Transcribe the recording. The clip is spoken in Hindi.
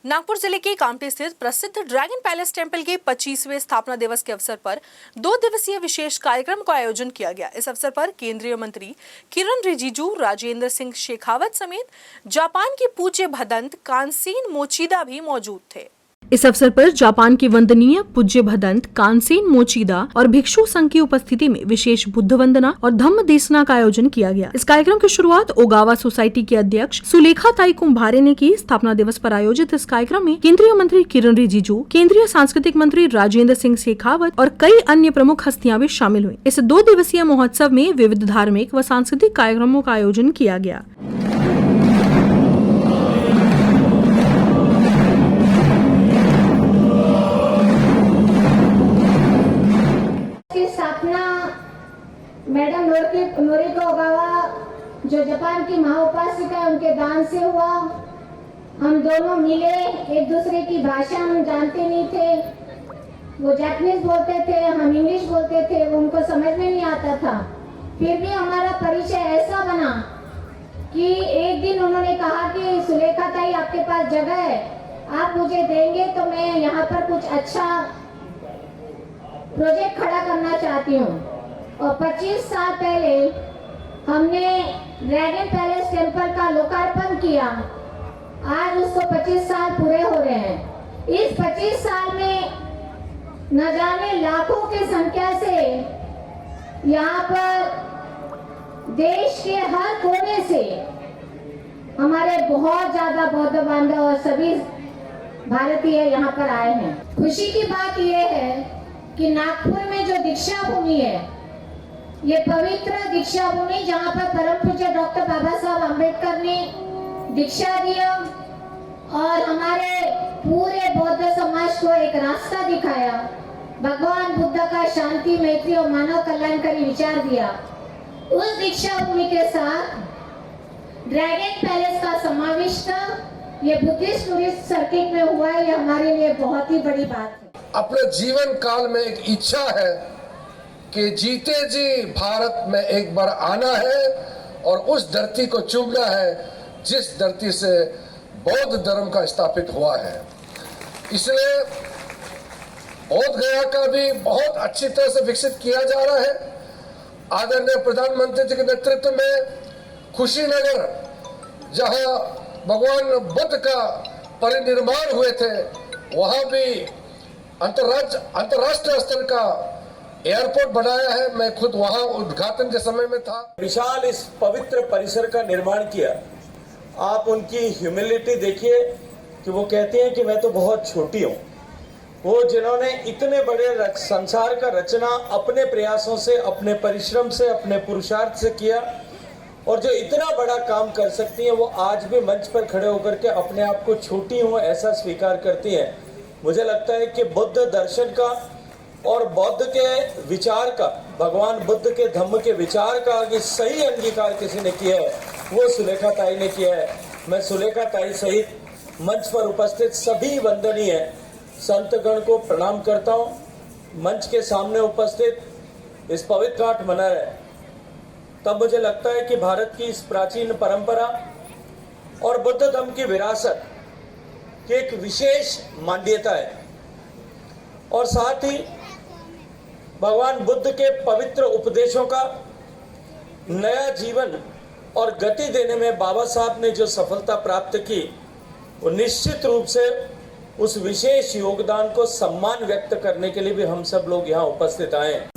नागपुर जिले के कामठी स्थित प्रसिद्ध ड्रैगन पैलेस टेंपल के 25वें स्थापना दिवस के अवसर पर 2 दिवसीय विशेष कार्यक्रम का आयोजन किया गया। इस अवसर पर केंद्रीय मंत्री किरण रिजिजू, राजेंद्र सिंह शेखावत समेत जापान के पूज्य भदंत कानसेन मोचीदा भी मौजूद थे। इस अवसर पर जापान के वंदनीय पूज्य भदंत कानसेन मोचीदा और भिक्षु संघ की उपस्थिति में विशेष बुद्ध वंदना और धम्म देसना का आयोजन किया गया। इस कार्यक्रम की शुरुआत ओगावा सोसाइटी के अध्यक्ष सुलेखा ताई कुंभारे ने की। स्थापना दिवस पर आयोजित इस कार्यक्रम में केंद्रीय मंत्री किरण रिजिजू, केंद्रीय सांस्कृतिक मंत्री राजेंद्र सिंह शेखावत और कई अन्य प्रमुख हस्तियां भी शामिल हुई। इस 2 दिवसीय महोत्सव में विविध धार्मिक व सांस्कृतिक कार्यक्रमों का आयोजन किया गया। मैडम नोरिको ओगावा जो जापान की महाउपासिका है, उनके दान से हुआ। हम दोनों मिले, एक दूसरे की भाषा हम जानते नहीं थे। वो जापानीज बोलते थे, हम इंग्लिश बोलते थे, वो उनको समझ में नहीं आता था। फिर भी हमारा परिचय ऐसा बना कि एक दिन उन्होंने कहा कि सुलेखा ताई, आपके पास जगह है, आप मुझे देंगे तो मैं यहाँ पर कुछ अच्छा प्रोजेक्ट खड़ा करना चाहती हूँ। और 25 साल पहले हमने ड्रैगन पैलेस टेंपल का लोकार्पण किया। आज उसको 25 साल पूरे हो रहे हैं। इस 25 साल में न जाने लाखों की संख्या से यहाँ पर देश के हर कोने से हमारे बहुत ज्यादा बौद्ध बांधव और सभी भारतीय यहाँ पर आए हैं। खुशी की बात यह है कि नागपुर में जो दीक्षा भूमि है, ये पवित्र दीक्षा भूमि जहाँ पर परम पूज्य डॉक्टर बाबा साहब अम्बेडकर ने दीक्षा दिया और हमारे पूरे बौद्ध समाज को एक रास्ता दिखाया, भगवान बुद्ध का शांति, मैत्री और मानव कल्याणकारी विचार दिया। उस दीक्षा भूमि के साथ ड्रैगन पैलेस का समाविष्ट ये बुद्धिस्ट टूरिस्ट सर्किट में हुआ है। ये हमारे लिए बहुत ही बड़ी बात है। अपने जीवन काल में एक इच्छा है कि जीते जी भारत में एक बार आना है और उस धरती को चूमना है जिस धरती से बौद्ध धर्म का स्थापित हुआ है। इसलिए बौद्ध गया का भी बहुत अच्छी तरह से विकसित किया जा रहा है। आदरणीय प्रधानमंत्री जी के नेतृत्व में कुशीनगर, जहां भगवान बुद्ध का परिनिर्वाण हुए थे, वहां भी अंतरराष्ट्रीय स्तर का एयरपोर्ट बनाया है। मैं खुद वहां उद्घाटन के समय में था। विशाल इस पवित्र परिसर का निर्माण किया। आप उनकी ह्यूमिलिटी देखिए कि वो कहते हैं कि मैं तो बहुत छोटी हूँ। वो जिन्होंने इतने बड़े संसार का रचना अपने प्रयासों से, अपने परिश्रम से, अपने पुरुषार्थ से किया और जो इतना बड़ा काम कर सकती हैं, वो आज भी मंच पर खड़े होकर के अपने आप को छोटी हूँ ऐसा स्वीकार करती हैं। मुझे लगता है कि बुद्ध दर्शन का और बौद्ध के विचार का, भगवान बुद्ध के धम्म के विचार का अगर सही अंगीकार किसी ने किया है, वो सुलेखा ताई ने किया है। मैं सुलेखा ताई सहित मंच पर उपस्थित सभी वंदनीय संतगण को प्रणाम करता हूँ। मंच के सामने उपस्थित इस पवित्र घाट मना है, तब मुझे लगता है कि भारत की इस प्राचीन परंपरा और बुद्ध धर्म की विरासत की एक विशेष मान्यता है और साथ ही भगवान बुद्ध के पवित्र उपदेशों का नया जीवन और गति देने में बाबा साहब ने जो सफलता प्राप्त की, वो निश्चित रूप से उस विशेष योगदान को सम्मान व्यक्त करने के लिए भी हम सब लोग यहाँ उपस्थित आए हैं।